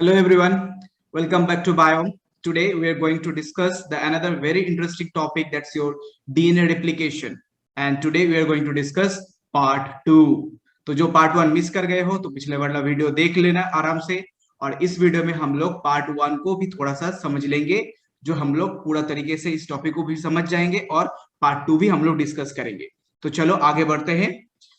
Hello everyone, welcome back to Biome. Today we are going to discuss the another very interesting topic, that's your DNA replication. And today we are going to discuss part 2. तो जो part 1 miss कर गए हो तो पिछले वाला video देख लेना आराम से। और इस वीडियो में हम लोग पार्ट 1 को भी थोड़ा सा समझ लेंगे, जो हम लोग पूरा तरीके से इस टॉपिक को भी समझ जाएंगे और पार्ट 2 भी हम लोग डिस्कस करेंगे। तो चलो आगे बढ़ते हैं।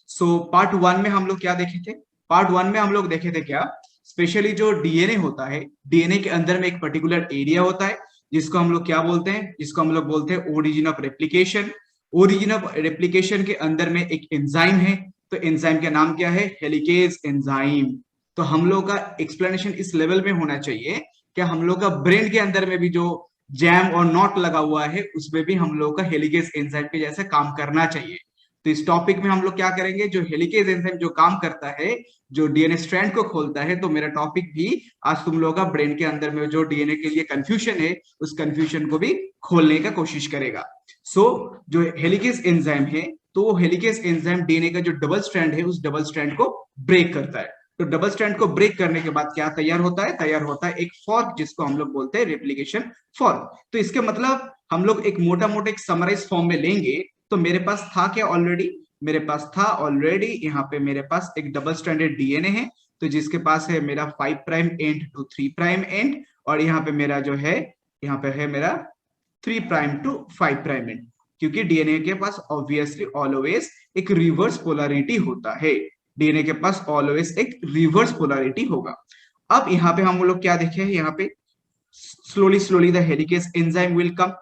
सो पार्ट 1 में हम लोग क्या देखे थे? पार्ट 1 में हम लोग देखे थे क्या, स्पेशली जो डीएनए होता है, डीएनए के अंदर में एक पर्टिकुलर एरिया होता है जिसको हम लोग क्या बोलते हैं, जिसको हम लोग बोलते हैं origin of replication. Origin of replication के अंदर में एक एंजाइम है, तो एंजाइम का नाम क्या है? Helicase enzyme. तो हम लोग का एक्सप्लेनेशन इस लेवल में होना चाहिए कि हम लोग का ब्रेन के अंदर में भी जो जैम और नॉट लगा हुआ है उसमें भी हम लोग का हेलिकेज एंजाइम के जैसे काम करना चाहिए। तो इस टॉपिक में हम लोग क्या करेंगे, जो हेलिकेज एंजाइम जो काम करता है, जो डीएनए स्ट्रैंड को खोलता है, तो मेरा टॉपिक भी आज तुम लोगों का ब्रेन के अंदर में जो डीएनए के लिए कंफ्यूजन है उस कंफ्यूजन को भी खोलने का कोशिश करेगा। सो जो हेलिकेज एंजाइम है, तो वो हेलिकेज एंजाइम डीएनए का जो डबल स्ट्रैंड है उस डबल स्ट्रैंड को ब्रेक करता है। तो डबल स्ट्रैंड को ब्रेक करने के बाद क्या तैयार होता है? तैयार होता है एक फॉर्क, जिसको हम लोग बोलते हैं रेप्लिकेशन फॉर्क। तो इसके मतलब हम लोग एक मोटा मोटा एक समराइज फॉर्म में लेंगे। तो मेरे पास था क्या ऑलरेडी? मेरे पास था ऑलरेडी यहाँ पे मेरे पास एक डबल स्ट्रैंडेड डीएनए है, तो जिसके पास है मेरा 5 prime end to 3 prime end, और यहाँ पे मेरा जो है, यहाँ पे है मेरा 3 प्राइम टू 5 प्राइम एंड। क्योंकि डीएनए के पास ऑब्वियसली ऑलवेज एक रिवर्स पोलैरिटी होता है, डीएनए के पास ऑलवेज एक रिवर्स पोलैरिटी होगा। अब यहाँ पे हम लोग क्या देखे हैं, यहाँ पे slowly the helicase enzyme will come.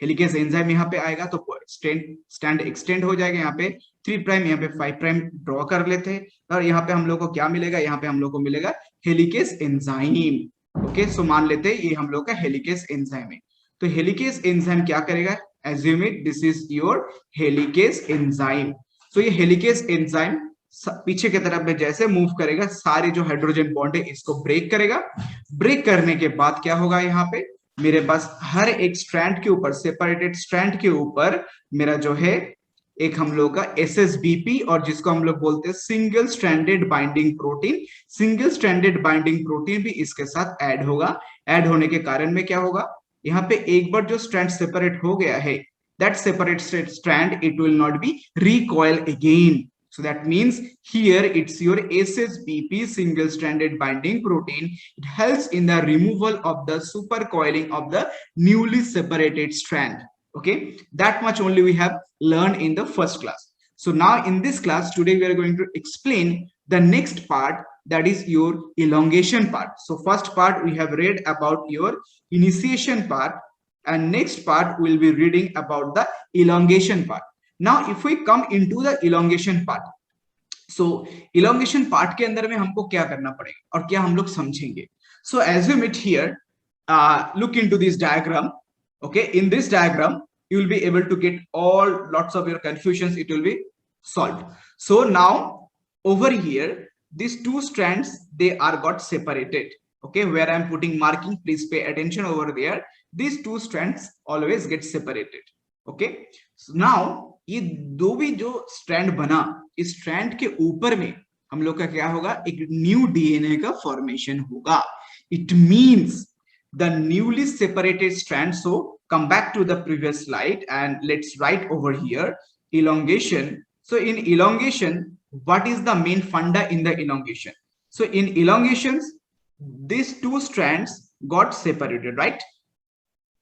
Helicase enzyme यहाँ पे आएगा तो स्टैंड एक्सटेंड हो जाएगा, यहाँ पे 3 प्राइम, यहाँ पे 5 प्राइम ड्रॉ कर लेते हैं, और यहाँ पे हम लोग को क्या मिलेगा? यहाँ पे हम लोग को मिलेगा हेलिकेज एंजाइम। ओके, सो मान लेते हैं ये हम लोग का हेलिकेज एंजाइम है। तो हेलिकेज एंजाइम क्या करेगा? Assume it this is your helicase enzyme. So ये हेलिकेज एंजाइम पीछे की तरफ में जैसे मूव करेगा, सारे जो हाइड्रोजन बॉन्ड है इसको ब्रेक करेगा। ब्रेक करने के बाद क्या होगा? यहाँ पे मेरे पास हर एक स्ट्रैंड के ऊपर, सेपरेटेड स्ट्रैंड के ऊपर मेरा जो है एक हम लोग का एसएसबीपी, और जिसको हम लोग बोलते हैं single stranded binding protein. Single stranded binding protein भी इसके साथ ऐड होगा। ऐड होने के कारण में क्या होगा? यहाँ पे एक बार जो स्ट्रैंड सेपरेट हो गया है, that separate strand it will not be recoil again. So that means here it's your SSBP, single stranded binding protein. It helps in the removal of the supercoiling of the newly separated strand. Okay, that much only we have learned in the first class. So now in this class today we are going to explain the next part, that is your elongation part. So first part we have read about your initiation part, and next part we'll be reading about the elongation part. Now if we come into the elongation part, so elongation part के अंदर में हमको क्या करना पड़ेगा और क्या हम लोग समझेंगे? So assume it here, look into this diagram. Okay, in this diagram you will be able to get all lots of your confusions, it will be solved. So now over here these two strands, they are got separated. Okay, where I am putting marking, please pay attention over there. These two strands always get separated. Okay, so now ये दो भी जो strand बना, इस strand के ऊपर में हम लोग का क्या होगा? एक न्यू डीएनए का फॉर्मेशन होगा। It means the newly separated strand. So come back to the previous slide and let's write over here elongation. So in elongation, what is the main funda in the elongation? So in elongations, these two strands got separated, right,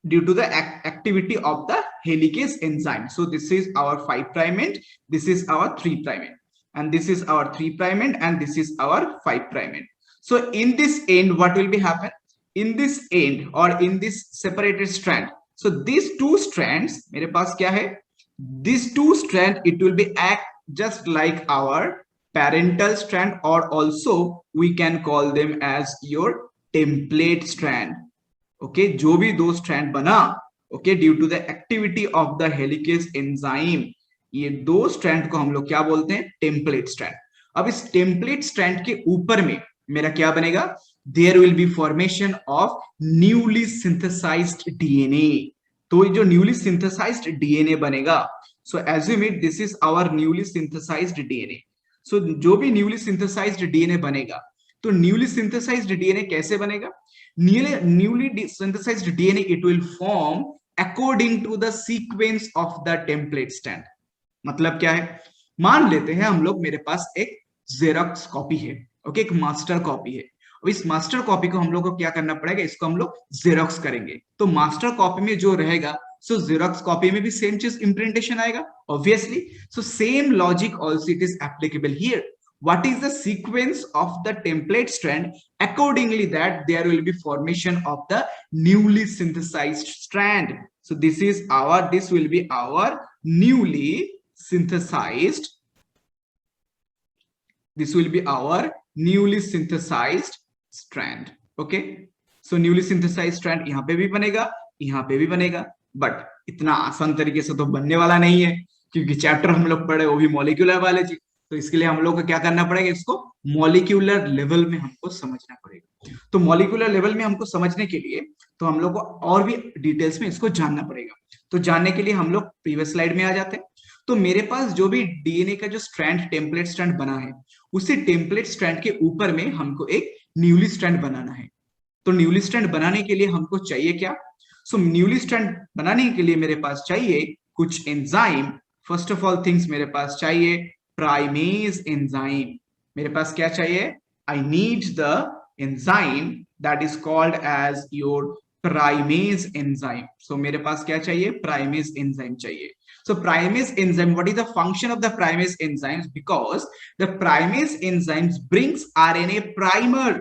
due to the activity of the helicase enzyme. So this is our 5 prime end, this is our 3 prime end, and this is our 3 prime end, and this is our 5 prime end. So in this end what will be happen? In this end or in this separated strand, so these two strands मेरे पास क्या है? These two strands, it will be act just like our parental strand, or also we can call them as your template strand. Okay, जो भी दो strand बना, okay, due to the activity of the helicase enzyme, ये दो strand को हम लोग क्या बोलते हैं? Template strand. अब इस टेम्पलेट स्ट्रैंड के ऊपर में मेरा क्या बनेगा? There will be formation of newly synthesised DNA. तो ये जो न्यूली सिंथेसाइज्ड डीएनए बनेगा, so assume it this is our newly synthesised DNA. So जो भी न्यूली सिंथेसाइज्ड डीएनए बनेगा, तो न्यूली सिंथेसाइज्ड डीएनए कैसे बनेगा? Newly synthesised DNA it will form according to the sequence of the template strand. मतलब क्या है? मान लेते हैं हम लोग, मेरे पास एक जेरॉक्स कॉपी है, ओके, एक मास्टर कॉपी है। अब इस मास्टर कॉपी को हम लोग को क्या करना पड़ेगा? इसको हम लोग जेरॉक्स करेंगे। तो मास्टर कॉपी में जो रहेगा, सो जेरॉक्स कॉपी में भी सेम चीज इंप्रिंटेशन आएगा obviously. So same logic also it is applicable here. What is the sequence of the template strand? Accordingly that there will be formation of the newly synthesized strand. So this will be our newly synthesized, this will be our newly synthesized strand. Okay, so newly synthesized strand यहाँ पे भी बनेगा, यहाँ पे भी बनेगा, but इतना आसान तरीके से तो बनने वाला नहीं है, क्योंकि चैप्टर हम लोग पढ़े वो भी मॉलिक्यूलर बायोलॉजी। तो इसके लिए हम लोग को क्या करना पड़ेगा? इसको मॉलिक्यूलर लेवल में हमको समझना पड़ेगा। तो मॉलिक्यूलर लेवल में हमको समझने के लिए तो हम लोग को और भी डिटेल्स में इसको जानना पड़ेगा। तो जानने के लिए हम लोग प्रीवियस स्लाइड में आ जाते हैं। तो मेरे पास जो भी डीएनए का जो स्ट्रैंड, टेम्पलेट स्ट्रैंड बना है, उसी टेम्पलेट स्ट्रैंड के ऊपर में हमको एक न्यूली स्ट्रैंड बनाना है। तो न्यूली स्ट्रैंड बनाने के लिए हमको चाहिए क्या? सो न्यूली स्ट्रैंड बनाने के लिए मेरे पास चाहिए कुछ enzyme. First of all things मेरे पास चाहिए प्राइमेज एंजाइम। मेरे पास क्या चाहिए? I need the enzyme that is called as your primase enzyme. So मेरे पास क्या चाहिए? प्राइमेज एंजाइम चाहिए। So primase enzyme, what is the function of the primase enzymes? Because the primase enzymes brings RNA primer.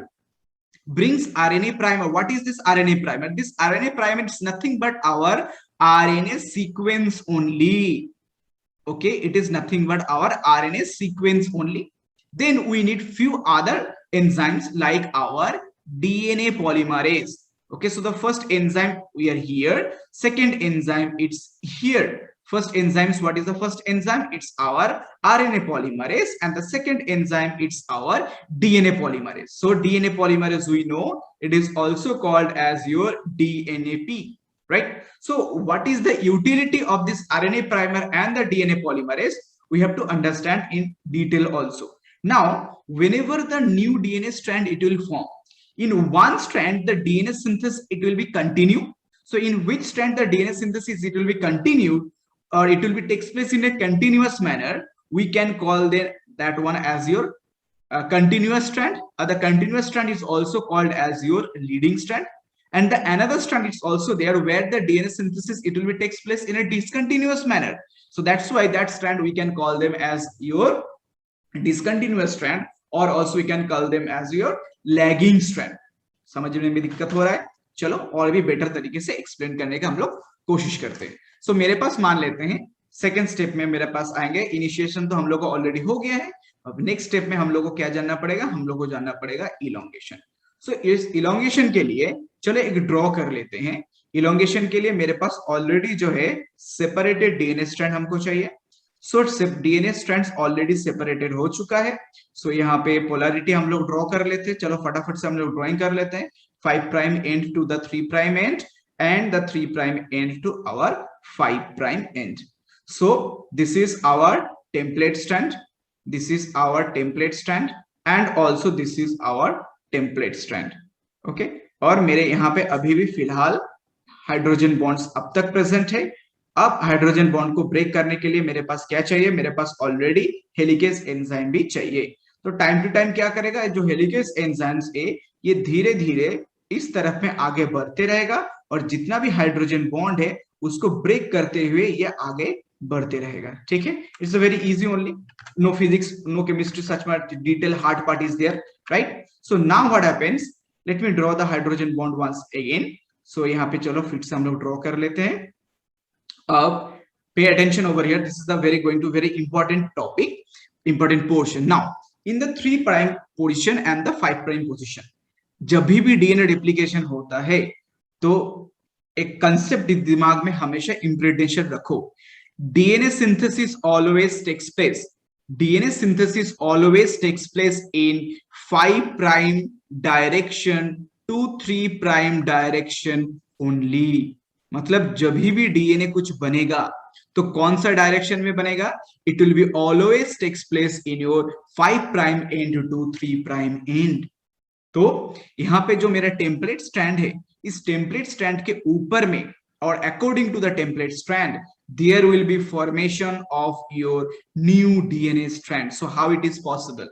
What is this RNA primer? This RNA primer is nothing but our RNA sequence only. Okay, it is nothing but our RNA sequence only. Then we need few other enzymes like our DNA polymerase. Okay, so the first enzyme we are here, second enzyme it's here. First enzymes, what is the first enzyme? It's our RNA polymerase, and the second enzyme it's our DNA polymerase. So DNA polymerase, we know it is also called as your DNAP, right? So what is the utility of this RNA primer and the DNA polymerase? We have to understand in detail also. Now, whenever the new DNA strand it will form, in one strand the DNA synthesis it will be continue. So in which strand the DNA synthesis it will be continued, or it will be takes place in a continuous manner, we can call that one as your continuous strand. The continuous strand is also called as your leading strand, and the another strand is also there where the DNA synthesis it will be takes place in a discontinuous manner. So that's why that strand we can call them as your discontinuous strand, or also we can call them as your lagging strand. समझने में दिक्कत हो रहा है? चलो और भी better तरीके से एक्सप्लेन करने का हम लोग कोशिश करते हैं। सो मेरे पास मान लेते हैं सेकंड स्टेप में मेरे पास आएंगे, इनिशिएशन तो हम लोग को ऑलरेडी हो गया है। अब नेक्स्ट स्टेप में हम लोग को क्या जानना पड़ेगा? हम लोग को जानना पड़ेगा इलोंगेशन। सो इस इलोंगेशन के लिए चलो एक ड्रॉ कर लेते हैं। इलोंगेशन के लिए मेरे पास ऑलरेडी जो है सेपरेटेड डीएनए स्ट्रैंड हमको चाहिए। So DNA strands already separated हो चुका है। सो यहाँ पे पोलैरिटी हम लोग ड्रॉ कर लेते हैं। चलो फटाफट से हम लोग ड्रॉइंग कर लेते हैं। 5' end to the 3' end and the 3' end to our 5' end. So this is our template strand, this is our template strand, and also this is our template strand. Okay, और मेरे यहाँ पे अभी भी फिलहाल हाइड्रोजन बॉन्ड्स अब तक present है। अब हाइड्रोजन बॉन्ड को ब्रेक करने के लिए मेरे पास क्या चाहिए? मेरे पास ऑलरेडी हेलिकेज एंजाइम भी चाहिए। तो टाइम टू टाइम क्या करेगा? जो हेलिकेज एंजाइम्स है ये धीरे धीरे इस तरफ में आगे बढ़ते रहेगा, और जितना भी हाइड्रोजन बॉन्ड है उसको ब्रेक करते हुए ये आगे बढ़ते रहेगा। ठीक है, it's a very easy only, no physics no chemistry such much detail hard part is there, right? So now what happens, let me draw the hydrogen bond once again. So यहाँ पे चलो फिर से हम लोग ड्रॉ कर लेते हैं। अब pay attention over here, this is the very going to very important topic, important portion. Now in the 3' position and the 5' position, जब भी डीएनए रिप्लिकेशन होता है तो एक कंसेप्ट दिमाग में हमेशा इंप्रिंटेशन रखो, DNA synthesis always takes place, DNA synthesis always takes place in 5' direction to 3' direction only. मतलब जब भी डीएनए कुछ बनेगा तो कौन सा डायरेक्शन में बनेगा? It will be always takes place in your 5' end to 3' end. तो यहाँ पे जो मेरा टेम्पलेट स्ट्रैंड है, इस टेम्पलेट स्ट्रैंड के ऊपर में और according to the template strand there will be formation of your new DNA strand. So how it is possible?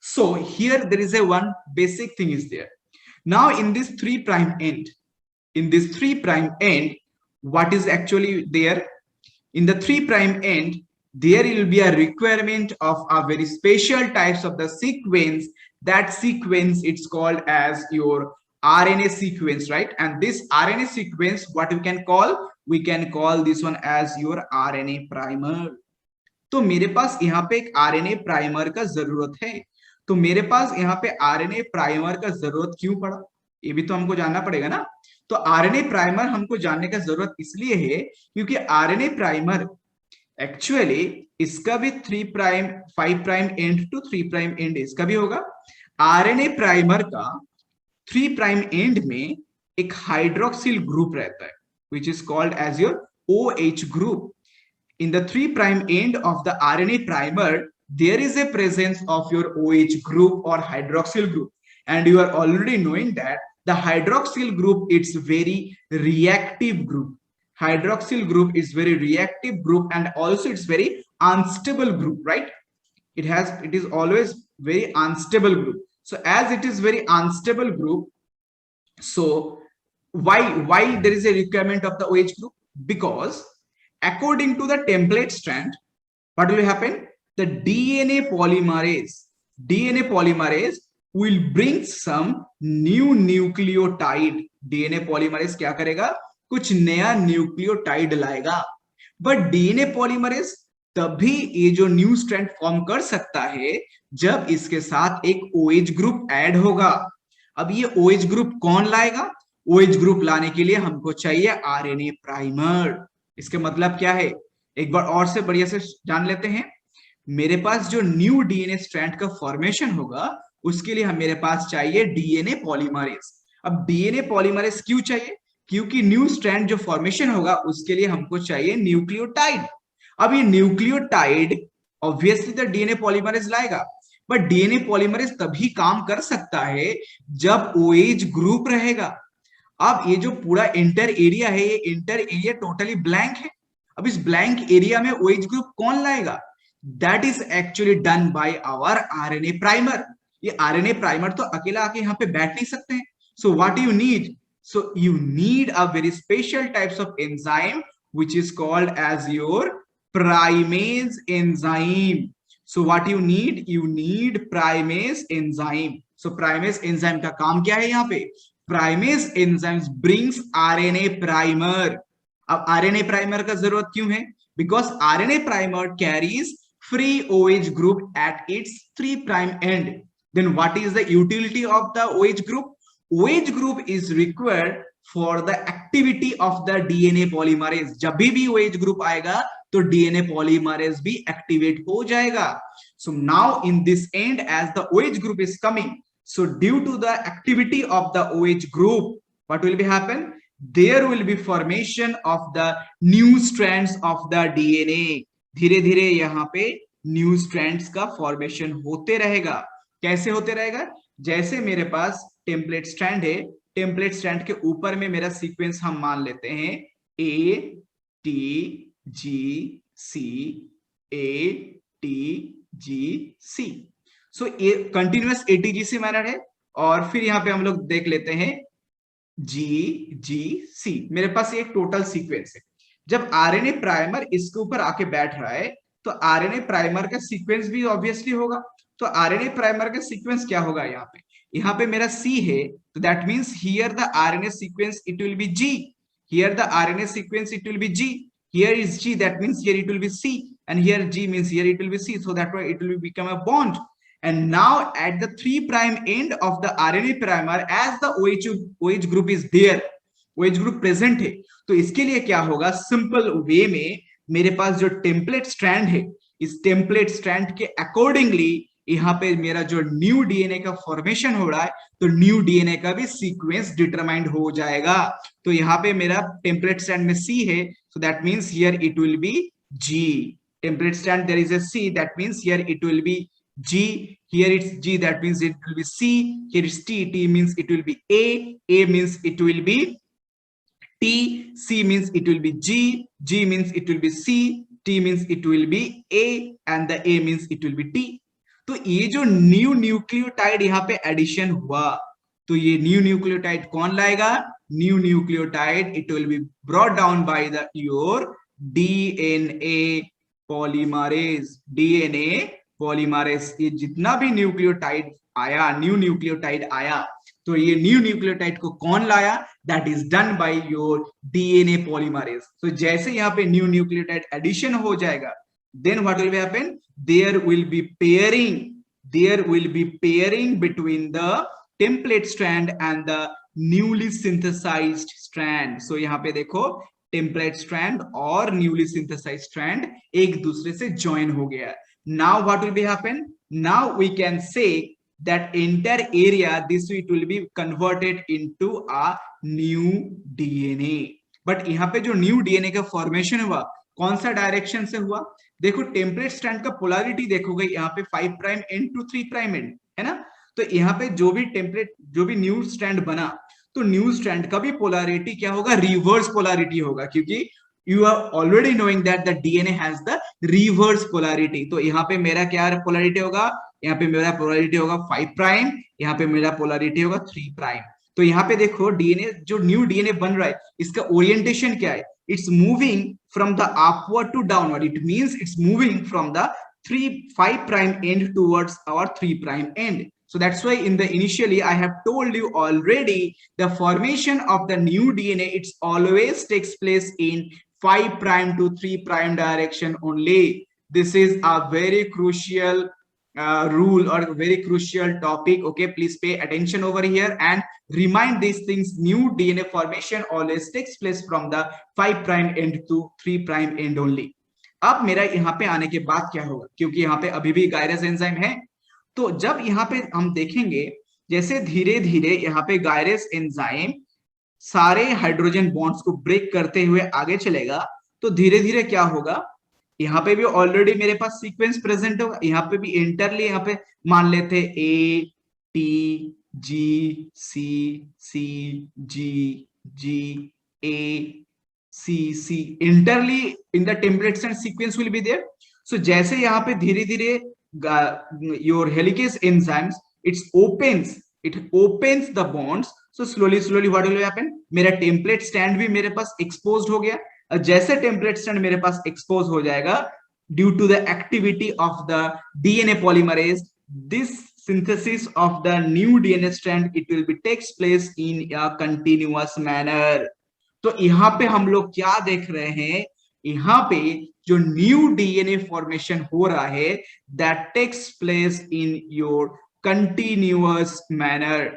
So here there is a one basic thing is there. Now in this 3' end, what is actually there? In the 3' end, there will be a requirement of a very special types of the sequence. That sequence it's called as your RNA sequence, right? And this RNA sequence, what we can call? We can call this one as your RNA primer. तो मेरे पास यहाँ पे एक RNA primer का जरूरत है। तो मेरे पास यहाँ पे आरएनए प्राइमर का जरूरत क्यों पड़ा, ये भी तो हमको जानना पड़ेगा ना। तो आरएनए प्राइमर हमको जानने का जरूरत इसलिए है क्योंकि आरएनए प्राइमर एक्चुअली इसका भी 5' एंड टू 3' एंड इसका भी होगा। आरएनए प्राइमर का 3' एंड में एक हाइड्रोक्सिल ग्रुप रहता है which is called as your OH group. In the 3' end of the RNA primer, there is a presence of your OH group or hydroxyl group, and you are already knowing that the hydroxyl group it's very reactive group. Hydroxyl group is very reactive group and also it's very unstable group, right? It is always very unstable group. So as it is very unstable group, so why there is a requirement of the OH group? Because according to the template strand, what will happen? The DNA polymerase will bring some new nucleotide. DNA polymerase क्या करेगा? कुछ नया nucleotide लाएगा। But DNA polymerase तभी ये जो new strand form कर सकता है जब इसके साथ एक OH ग्रुप ऐड होगा। अब ये OH ग्रुप कौन लाएगा? OH ग्रुप लाने के लिए हमको चाहिए आरएनए प्राइमर। इसके मतलब क्या है, एक बार और से बढ़िया से जान लेते हैं। मेरे पास जो न्यू डीएनए स्ट्रैंड का फॉर्मेशन होगा उसके लिए मेरे पास चाहिए डीएनए पॉलीमरेज। अब डीएनए पॉलीमरेज क्यों चाहिए? क्योंकि न्यू स्ट्रैंड जो फॉर्मेशन होगा उसके लिए हमको चाहिए न्यूक्लियोटाइड। अब ये nucleotide obviously the DNA polymerase लाएगा, बट डीएनए पॉलीमरेज तभी काम कर सकता है जब OH ग्रुप रहेगा। अब ये जो पूरा इंटर एरिया है, ये इंटर एरिया टोटली ब्लैंक है। अब इस ब्लैंक एरिया में OH ग्रुप कौन लाएगा? That is actually done by our RNA primer. ये आरएनए प्राइमर तो अकेला आके यहाँ पे बैठ नहीं सकते हैं। So what you need? So you need a very special types of enzyme which is called as your primase enzyme. So what you need? You need primase enzyme. So primase enzyme का काम क्या है यहाँ पे? Primase enzymes brings RNA primer. अब RNA primer का जरूरत क्यों है? Because RNA primer carries free OH group at its 3' end. Then what is the utility of the OH group? OH group is required for the activity of the DNA polymerase. जब भी OH group आएगा तो DNA polymerase भी activate हो जाएगा। So now in this end, as the OH group is coming, so due to the activity of the OH group, what will be happen? There will be formation of the new strands of the DNA. धीरे धीरे यहाँ पे new strands का formation होते रहेगा। कैसे होते रहेगा? जैसे मेरे पास टेम्पलेट स्ट्रैंड है, टेम्पलेट स्ट्रैंड के ऊपर में मेरा सीक्वेंस हम मान लेते हैं ATGC। सो ये कंटिन्यूअस ATGC मैनर है। और फिर यहाँ पे हम लोग देख लेते हैं GGC। मेरे पास ये टोटल सीक्वेंस है। जब आरएनए प्राइमर इसके ऊपर आके बैठ रहा है तो आरएनए प्राइमर का सीक्वेंस भी ऑब्वियसली होगा। तो आरएनए प्राइमर का सीक्वेंस क्या होगा? यहाँ पे मेरा C है, तो that means here the RNA sequence it will B G। Here the RNA sequence it will B G। Here is G, that means here it will B C, and here G means here it will be C, so that way it will become a bond. And now at the 3' end of the RNA primer, as the OH group is there, OH group present है, तो इसके लिए क्या होगा? Simple way में मेरे पास जो template strand है, इस टेम्पलेट स्ट्रैंड के अकॉर्डिंगली यहाँ पे मेरा जो न्यू डीएनए का फॉर्मेशन हो रहा है, तो न्यू डीएनए का भी सीक्वेंस डिटरमाइंड हो जाएगा। तो यहाँ पे मेरा टेम्पलेट स्ट्रैंड में C है, so that means here it will be G. Template strand there is a C, that means here it will be G, here it's G, that means it will be C. Here is T, T means it will be A means it will be T, C means it will be G, G means it will be C, T means it will be A, and the A means it will be T. तो ये जो new nucleotide यहाँ पे addition हुआ, तो ये new nucleotide कौन लाएगा? New nucleotide it will be brought down by the your DNA polymerase. DNA polymerase, ये जितना भी न्यूक्लियोटाइड आया, न्यू न्यूक्लियोटाइड आया, तो ये न्यू न्यूक्लियोटाइड को कौन लाया? That is done by your DNA polymerase. तो जैसे यहाँ पे न्यू न्यूक्लियोटाइड एडिशन हो जाएगा, then what will happen? There will be pairing between the template strand and the newly synthesized strand. So यहाँ पे देखो template strand और newly synthesized strand एक दूसरे से join हो गया. Now what will be happen? Now we can say that entire area, this it will be converted into a new DNA. But यहाँ पे जो new DNA का formation हुआ, कौन सा डायरेक्शन से हुआ? देखो टेम्पलेट स्ट्रैंड का पोलैरिटी देखोगे, यहाँ पे 5 prime end to 3 prime end है ना. तो यहाँ पे जो भी न्यू स्ट्रैंड बना, तो न्यू स्ट्रैंड का भी पोलैरिटी क्या होगा? रिवर्स पोलैरिटी होगा, क्योंकि you are already knowing that the DNA has the reverse polarity. तो यहाँ पे मेरा क्या पोलैरिटी होगा? यहाँ पे मेरा पोलैरिटी होगा 5 प्राइम, यहाँ पे मेरा पोलैरिटी होगा 3 प्राइम. तो यहाँ पे देखो डीएनए, जो न्यू डीएनए बन रहा है, इसका ओरिएंटेशन क्या है? It's moving from the upward to downward. It means it's moving from the 5 prime end towards our 3 prime end. So that's why in the initially I have told you already, the formation of the new DNA, it's always takes place in 5 prime to 3 prime direction only. This is a very crucial rule or very crucial topic. Okay, please pay attention over here and remind these things. New DNA formation always takes place from the 5 prime end to 3 prime end only. अब मेरा यहाँ पे आने के बाद क्या होगा? क्योंकि यहाँ पे अभी भी गायरस एंजाइम है, तो जब यहाँ पे हम देखेंगे जैसे धीरे धीरे यहाँ पे गायरस एंजाइम सारे हाइड्रोजन बॉन्ड्स को ब्रेक करते हुए आगे चलेगा, तो धीरे धीरे क्या होगा? यहाँ पे भी ऑलरेडी मेरे पास सीक्वेंस प्रेजेंट होगा, यहाँ पे भी इंटरली यहाँ पे मान लेते A T G C C G G A C C, entirely in the templates and sequence will be there. So जैसे यहाँ पे धीरे धीरे your helicase enzymes it opens the bonds, so slowly what will happen? मेरा template stand भी मेरे पास exposed हो गया. जैसे टेम्पलेट स्टैंड मेरे पास एक्सपोज हो जाएगा, due to the activity of the DNA polymerase, this synthesis of the new DNA strand, it will be takes place in a continuous manner. तो यहाँ पे हम लोग क्या देख रहे हैं? यहाँ पे जो न्यू डीएनए फॉर्मेशन हो रहा है, that takes place in your continuous manner.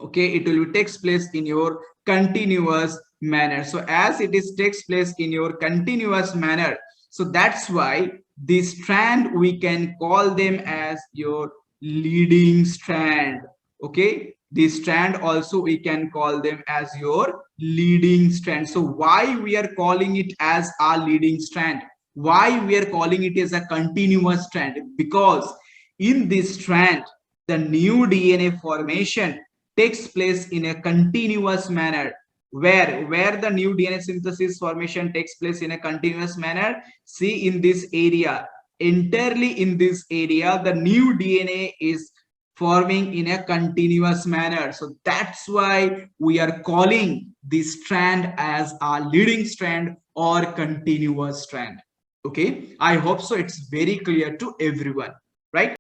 Okay, it will takes place in your continuous manner. So as it is takes place in your continuous manner, so that's why this strand we can call them as your leading strand. Okay, this strand also we can call them as your leading strand. So why we are calling it as a leading strand? Why we are calling it as a continuous strand? Because in this strand the new DNA formation takes place in a continuous manner. Where the new DNA synthesis formation takes place in a continuous manner? See, in this area, entirely in this area, the new DNA is forming in a continuous manner. So that's why we are calling this strand as a leading strand or continuous strand. Okay, I hope so it's very clear to everyone, right?